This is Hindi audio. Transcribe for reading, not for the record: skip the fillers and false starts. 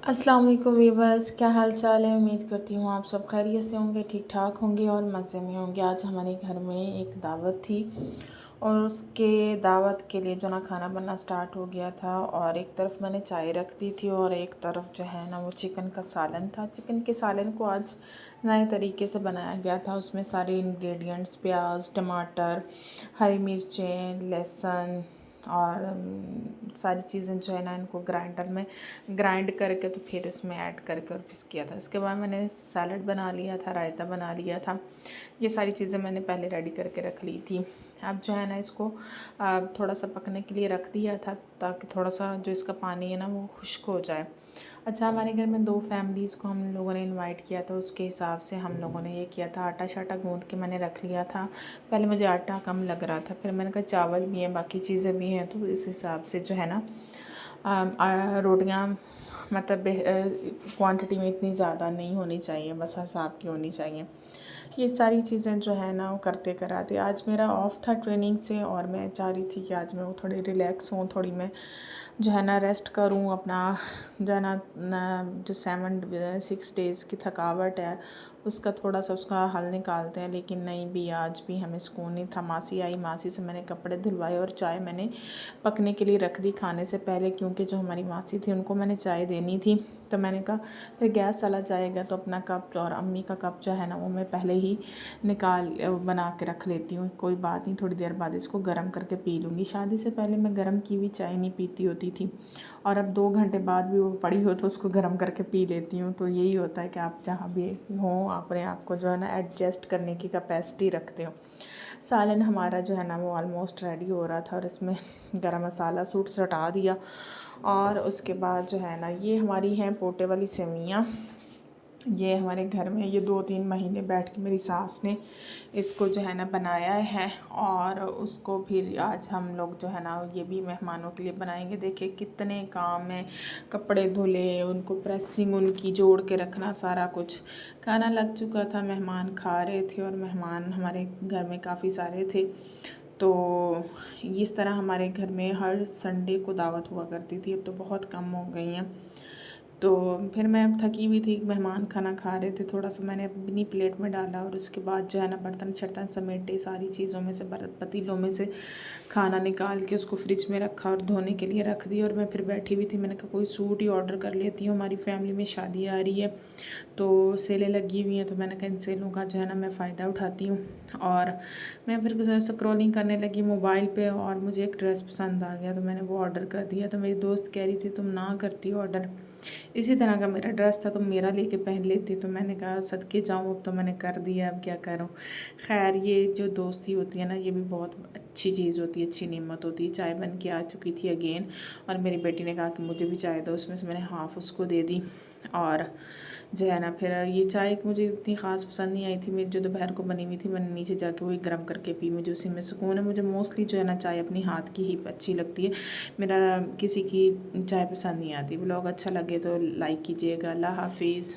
अस्सलाम वालेकुम वीवर्स, क्या हाल चाल है। उम्मीद करती हूँ आप सब खैरियत से होंगे, ठीक ठाक होंगे और मज़े में होंगे। आज हमारे घर में एक दावत थी और उसके दावत के लिए जो ना खाना बनना स्टार्ट हो गया था। और एक तरफ मैंने चाय रख दी थी और एक तरफ जो है ना वो चिकन का सालन था। चिकन के सालन को आज नए तरीके से बनाया गया था। उसमें सारे इंग्रेडिएंट्स प्याज, टमाटर, हरी मिर्चें, लहसुन और सारी चीज़ें जो है ना इनको ग्राइंडर में ग्राइंड करके तो फिर इसमें ऐड करके और फिक्स किया था। इसके बाद मैंने सैलड बना लिया था, रायता बना लिया था। ये सारी चीज़ें मैंने पहले रेडी करके रख ली थी। अब जो है ना इसको थोड़ा सा पकने के लिए रख दिया था ताकि थोड़ा सा जो इसका पानी है ना वो खुश्क हो जाए। अच्छा, हमारे घर में 2 फैमिलीज़ को हम लोगों ने इनवाइट किया था, उसके हिसाब से हम लोगों ने ये किया था। आटा शाटा गूँध के मैंने रख लिया था। पहले मुझे आटा कम लग रहा था, फिर मैंने कहा चावल भी हैं, बाकी चीज़ें भी हैं, तो इस हिसाब से जो है ना रोटियाँ मतलब क्वांटिटी में इतनी ज़्यादा नहीं होनी चाहिए, बस हिसाब की होनी चाहिए। ये सारी चीज़ें जो है ना वो करते कराते आज मेरा ऑफ था ट्रेनिंग से और मैं चाह रही थी कि आज मैं वो थोड़ी रिलैक्स हूँ, थोड़ी मैं जो है ना रेस्ट करूँ। अपना जो है ना जो 6 डेज़ की थकावट है उसका थोड़ा सा उसका हल निकालते हैं। लेकिन नहीं भी, आज भी हमें सुकून नहीं था। मासी आई, मासी से मैंने कपड़े धुलवाए और चाय मैंने पकने के लिए रख दी खाने से पहले, क्योंकि जो हमारी मासी थी उनको मैंने चाय देनी थी। तो मैंने कहा फिर गैस चला जाएगा तो अपना कप और अम्मी का कप जो है ना वो मैं पहले ही निकाल बना के रख लेती हूँ। कोई बात नहीं, थोड़ी देर बाद इसको गर्म करके पी लूँगी। शादी से पहले मैं गर्म की हुई चाय नहीं पीती होती थी और अब 2 घंटे बाद भी वो पड़ी हो तो उसको गर्म करके पी लेती हूँ। तो यही होता है कि आप जहाँ भी हों अपने आप को जो है ना एडजस्ट करने की कैपेसिटी रखते हो। सालन हमारा जो है ना वो ऑलमोस्ट रेडी हो रहा था और इसमें गरम मसाला सूट सटा दिया। और उसके बाद जो है ना ये हमारी हैं पोटे वाली सेवइयाँ। ये हमारे घर में ये 2-3 महीने बैठ के मेरी सास ने इसको जो है ना बनाया है और उसको फिर आज हम लोग जो है ना ये भी मेहमानों के लिए बनाएंगे। देखिए कितने काम है, कपड़े धुले, उनको प्रेसिंग उनकी जोड़ के रखना, सारा कुछ। खाना लग चुका था, मेहमान खा रहे थे और मेहमान हमारे घर में काफ़ी सारे थे। तो इस तरह हमारे घर में हर संडे को दावत हुआ करती थी, अब तो बहुत कम हो गई हैं। तो फिर मैं थकी हुई थी, मेहमान खाना खा रहे थे, थोड़ा सा मैंने अपनी प्लेट में डाला और उसके बाद जो है ना बर्तन शर्तन समेटे, सारी चीज़ों में से पतीलों में से खाना निकाल के उसको फ्रिज में रखा और धोने के लिए रख दी। और मैं फिर बैठी हुई थी, मैंने कहा कोई सूट ही ऑर्डर कर लेती हूँ, हमारी फैमिली में शादी आ रही है तो सेलें लगी हुई हैं, तो मैंने कहा इन सेलों का जो है ना मैं फ़ायदा उठाती हूँ। और मैं फिर स्क्रॉलिंग करने लगी मोबाइल पे और मुझे एक ड्रेस पसंद आ गया तो मैंने वो ऑर्डर कर दिया। तो मेरी दोस्त कह रही थी तुम ना करती हो ऑर्डर, इसी तरह का मेरा ड्रेस था, तुम मेरा लेके पहन लेती। तो मैंने कहा सदके जाऊँ, अब तो मैंने कर दिया, अब क्या करूँ। खैर ये जो दोस्ती होती है ना ये भी बहुत अच्छी चीज़ होती है, अच्छी नेमत होती है। चाय बन के आ चुकी थी अगेन और मेरी बेटी ने कहा कि मुझे भी चाय दो, उसमें से मैंने हाफ़ उसको दे दी। और जो है ना फिर ये चाय मुझे इतनी ख़ास पसंद नहीं आई थी, मेरी जो दोपहर को बनी हुई थी मैंने नीचे जाके वही गर्म करके पी, मुझे उसी में सुकून है। मुझे मोस्टली जो है ना चाय अपनी हाथ की ही अच्छी लगती है, मेरा किसी की चाय पसंद नहीं आती। ब्लॉग अच्छा लगे तो लाइक कीजिएगा। अल्लाह हाफिज़।